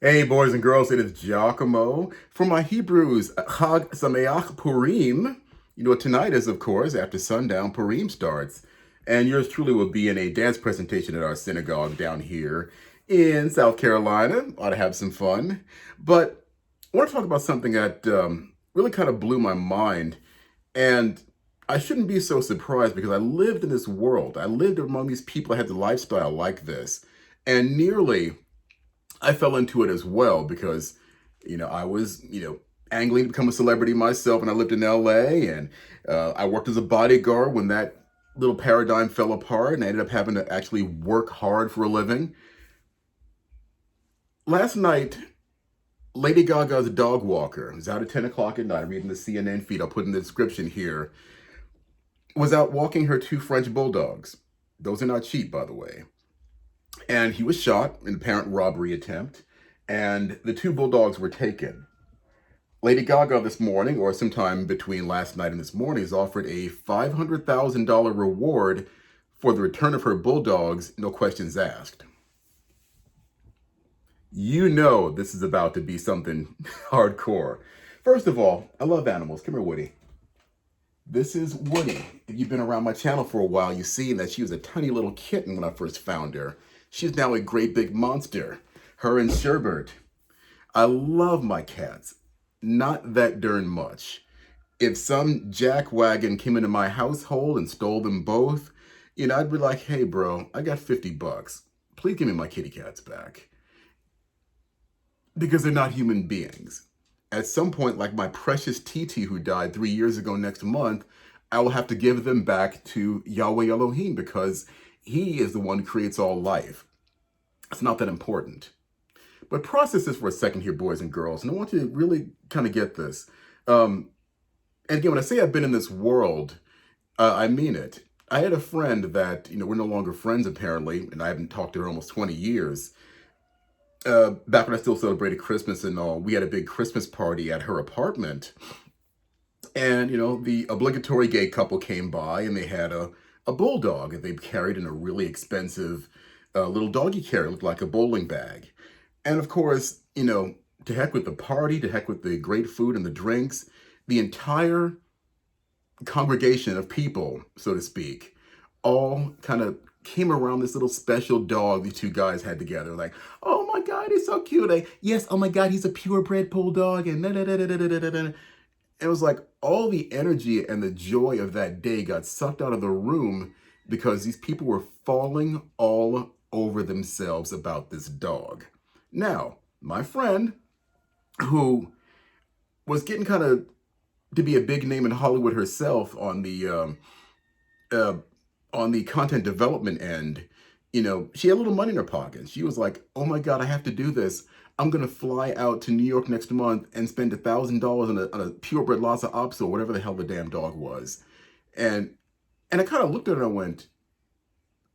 Hey, boys and girls, it is Giacomo. For my Hebrews, Chag Sameach Purim. You know what tonight is, of course, after sundown, Purim starts. And yours truly will be in a dance presentation at our synagogue down here in South Carolina. Ought to have some fun. But I want to talk about something that really kind of blew my mind. And I shouldn't be so surprised because I lived in this world. I lived among these people that had the lifestyle like this. And nearly I fell into it as well because, I was, angling to become a celebrity myself when I lived in LA, and I worked as a bodyguard when that little paradigm fell apart and I ended up having to actually work hard for a living. Last night, Lady Gaga's dog walker, it was out at 10 o'clock at night, reading the CNN feed, I'll put in the description here, was out walking her two French bulldogs. Those are not cheap, by the way. And he was shot in an apparent robbery attempt, and the two bulldogs were taken. Lady Gaga this morning, or sometime between last night and this morning, has offered a $500,000 reward for the return of her bulldogs, no questions asked. You know this is about to be something hardcore. First of all, I love animals. Come here, Woody. This is Woody. If you've been around my channel for a while, you've seen that she was a tiny little kitten when I first found her. She's now a great big monster. Her and Sherbert. I love my cats. Not that darn much. If some jackwagon came into my household and stole them both, I'd be like, hey, bro, I got $50. Please give me my kitty cats back. Because they're not human beings. At some point, like my precious TT who died 3 years ago next month, I will have to give them back to Yahweh Elohim because he is the one who creates all life. It's not that important. But process this for a second here, boys and girls, and I want you to really kind of get this. And again, when I say I've been in this world, I mean it. I had a friend that, we're no longer friends apparently, and I haven't talked to her almost 20 years. Back when I still celebrated Christmas and all, we had a big Christmas party at her apartment. And, the obligatory gay couple came by and they had a bulldog that they carried in a really expensive little doggy carrier, looked like a bowling bag. And of course, to heck with the party, to heck with the great food and the drinks, the entire congregation of people, so to speak, all kind of came around this little special dog these two guys had together. Like, oh my God, he's so cute. Yes, oh my God, he's a purebred bulldog. And it was like all the energy and the joy of that day got sucked out of the room because these people were falling all over themselves about this dog. Now, my friend, who was getting kind of to be a big name in Hollywood herself on the content development end, she had a little money in her pocket. She was like, oh my God, I have to do this. I'm going to fly out to New York next month and spend $1,000 on a purebred Lhasa Apso, or whatever the hell the damn dog was. And I kind of looked at her and I went,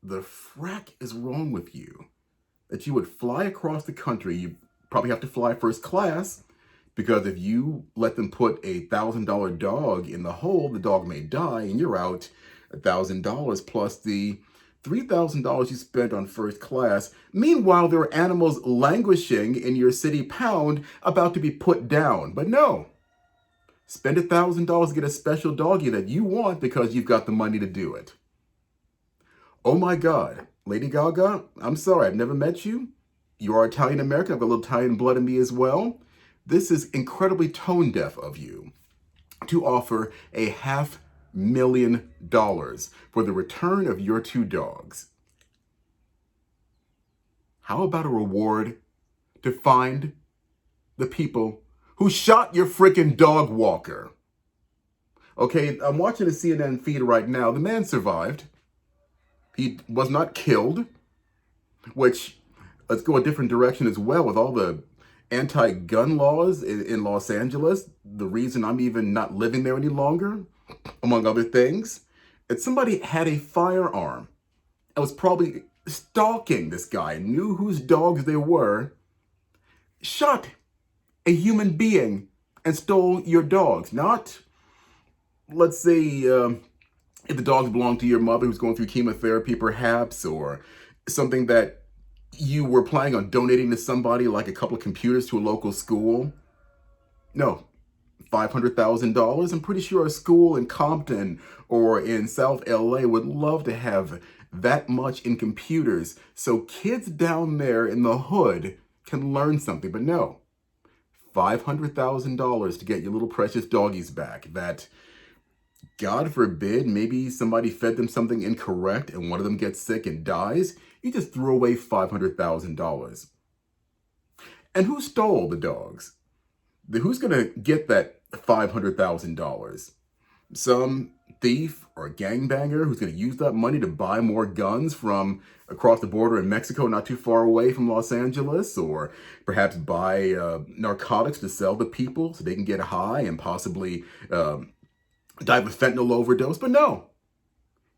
the frack is wrong with you? That you would fly across the country, you probably have to fly first class, because if you let them put a $1,000 dog in the hole, the dog may die and you're out $1,000 plus the $3,000 you spent on first class. Meanwhile, there are animals languishing in your city pound about to be put down. But no, spend $1,000 to get a special doggy that you want because you've got the money to do it. Oh my God, Lady Gaga, I'm sorry, I've never met you. You are Italian American, I've got a little Italian blood in me as well. This is incredibly tone deaf of you to offer a $500,000 for the return of your two dogs. How about a reward to find the people who shot your freaking dog walker? Okay, I'm watching the CNN feed right now. The man survived. He was not killed, which, let's go a different direction as well with all the anti-gun laws in Los Angeles. The reason I'm even not living there any longer, among other things, is somebody had a firearm and was probably stalking this guy, knew whose dogs they were, shot a human being and stole your dogs. Not, let's say, if the dogs belong to your mother who's going through chemotherapy perhaps, or something that you were planning on donating to somebody like a couple of computers to a local school. No, $500,000. I'm pretty sure a school in Compton or in South LA would love to have that much in computers so kids down there in the hood can learn something. But no, $500,000 to get your little precious doggies back. That, God forbid, maybe somebody fed them something incorrect and one of them gets sick and dies. You just threw away $500,000. And who stole the dogs? Who's going to get that $500,000? Some thief or gangbanger who's going to use that money to buy more guns from across the border in Mexico, not too far away from Los Angeles, or perhaps buy narcotics to sell to people so they can get high and possibly die of a fentanyl overdose. But no,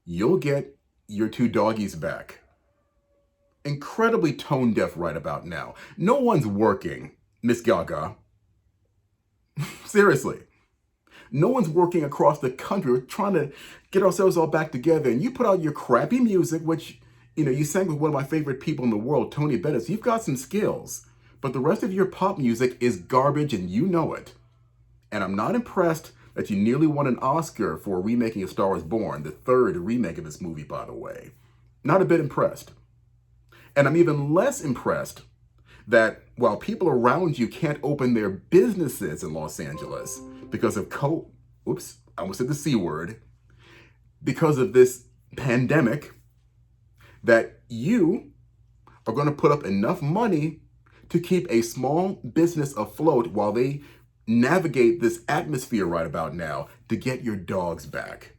you'll get your two doggies back. Incredibly tone deaf right about now. No one's working, Miss Gaga. Seriously. No one's working across the country. We're trying to get ourselves all back together. And you put out your crappy music, which, you sang with one of my favorite people in the world, Tony Bennett. So you've got some skills. But the rest of your pop music is garbage and you know it. And I'm not impressed that you nearly won an Oscar for remaking A Star is Born, the third remake of this movie, by the way. Not a bit impressed. And I'm even less impressed that while people around you can't open their businesses in Los Angeles because of oops, I almost said the C word, because of this pandemic, that you are going to put up enough money to keep a small business afloat while they navigate this atmosphere right about now to get your dogs back.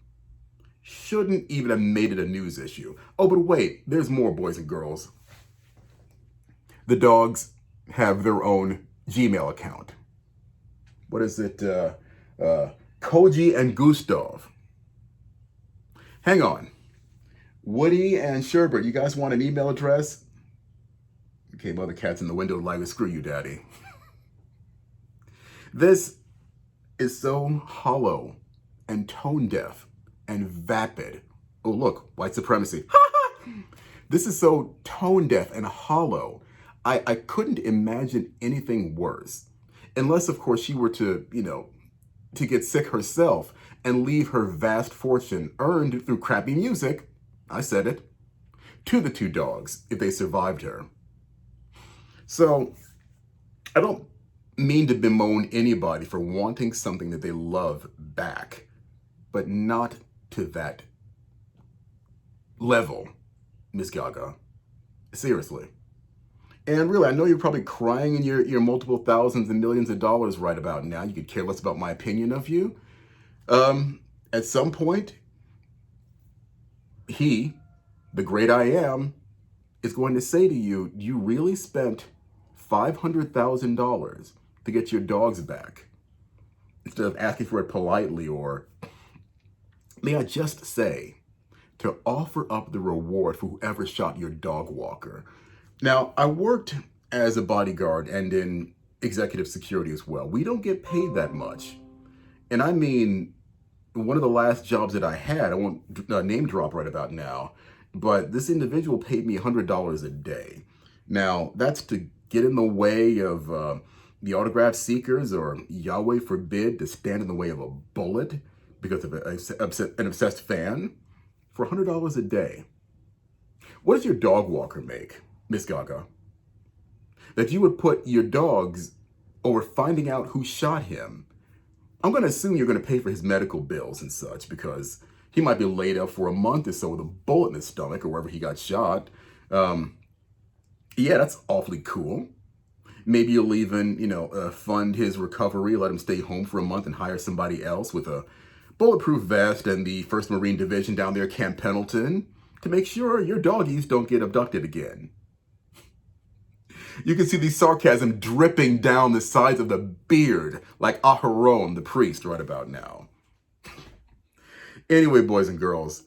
Shouldn't even have made it a news issue. Oh, but wait, there's more, boys and girls. The dogs have their own Gmail account. What is it? Koji and Gustav. Hang on. Woody and Sherbert, you guys want an email address? Okay, mother cat's in the window like, screw you, daddy. This is so hollow and tone deaf and vapid. Oh, look, white supremacy. This is so tone deaf and hollow. I couldn't imagine anything worse. Unless, of course, she were to, to get sick herself and leave her vast fortune earned through crappy music, I said it, to the two dogs if they survived her. So, I don't mean to bemoan anybody for wanting something that they love back, but not to that level, Miss Gaga. Seriously. And really, I know you're probably crying in your multiple thousands and millions of dollars right about now. You could care less about my opinion of you. At some point, he, the great I am, is going to say to you, you really spent $500,000 to get your dogs back, instead of asking for it politely, or may I just say, to offer up the reward for whoever shot your dog walker. Now, I worked as a bodyguard and in executive security as well. We don't get paid that much. And I mean, one of the last jobs that I had, I won't name drop right about now, but this individual paid me $100 a day. Now, that's to get in the way of the autograph seekers, or Yahweh forbid, to stand in the way of a bullet because of an obsessed fan, for $100 a day. What does your dog walker make, Miss Gaga? That you would put your dogs over finding out who shot him. I'm going to assume you're going to pay for his medical bills and such, because he might be laid up for a month or so with a bullet in his stomach or wherever he got shot. Yeah, that's awfully cool. Maybe you'll even, fund his recovery, let him stay home for a month and hire somebody else with a bulletproof vest and the 1st Marine Division down there at Camp Pendleton to make sure your doggies don't get abducted again. You can see the sarcasm dripping down the sides of the beard like Aharon, the priest, right about now. Anyway, boys and girls,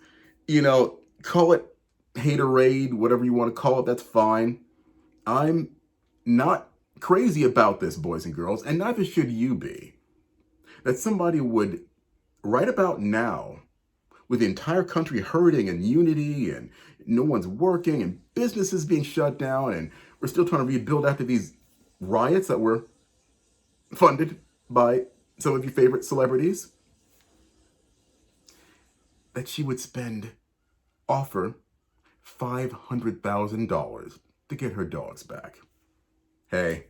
call it haterade, whatever you want to call it, that's fine. I'm not crazy about this, boys and girls, and neither should you be. That somebody would, right about now, with the entire country hurting and unity and no one's working and businesses being shut down, and we're still trying to rebuild after these riots that were funded by some of your favorite celebrities, that she would offer $500,000 to get her dogs back. Hey,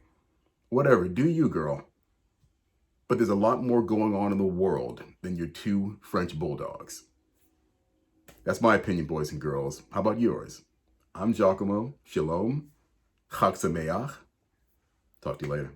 whatever, do you, girl. But there's a lot more going on in the world than your two French bulldogs. That's my opinion, boys and girls. How about yours? I'm Giacomo. Shalom. Chag Sameach. Talk to you later.